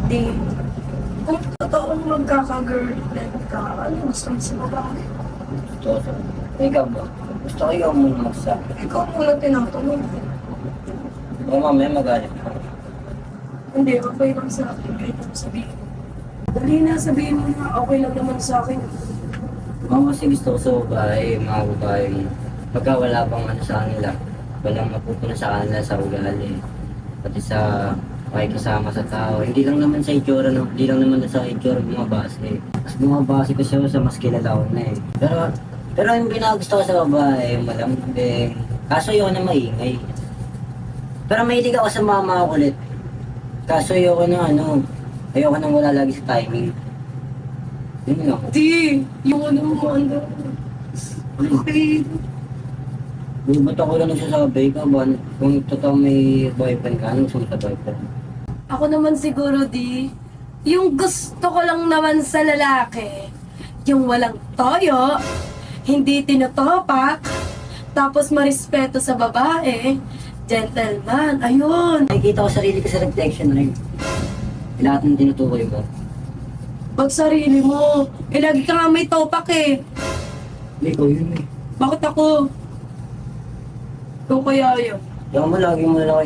Di, kung totoong magkaka-girlfriend ka, ano gusto mo sa babae? Gusto. Ikaw ba? Gusto ko ikaw muna magsabi. Ikaw muna tinatanong. Baka mamaya magalit ka. Hindi, okay lang sa akin. Kahit ano sabihin mo. Dali na, sabihin mo na okay lang naman sa akin. Kasi gusto ko sa babae, mga babae mo. Pagka wala pang ano sa kanila, walang mapupuna sa kanila sa ugali. Pati sa pakikisama sa tao. Hindi lang naman sa itsura, no? Hindi lang naman sa itsura bumabase. Mas bumabase ko siya sa mas kilala ko na eh. Pero yung pinagusto ko sa babae, malambing. Kaso yun na maingay. Pero mahilig ako sa mama ko ulit. Kaso ayoko na ayoko nang wala lagi sa timing. Yun lang. Di, yung ano mo, ano. Okay. Ba't ako lang nagsasabi ka ba? Kung totoo may boyfriend ka, anong gusto mo sa boyfriend? Ako naman siguro, di, yung gusto ko lang naman sa lalaki, yung walang toyo, hindi tinutopak, tapos marespeto sa babae, gentleman, ayun. Nakikita ko sarili ko sa reflection rin. Lahat ng tinutukoy ko. Pag sarili mo, lagi ka nga may topak eh. Ikaw yun eh. Bakit ako? Ikaw kaya yun? Kaya mo lagi mo lang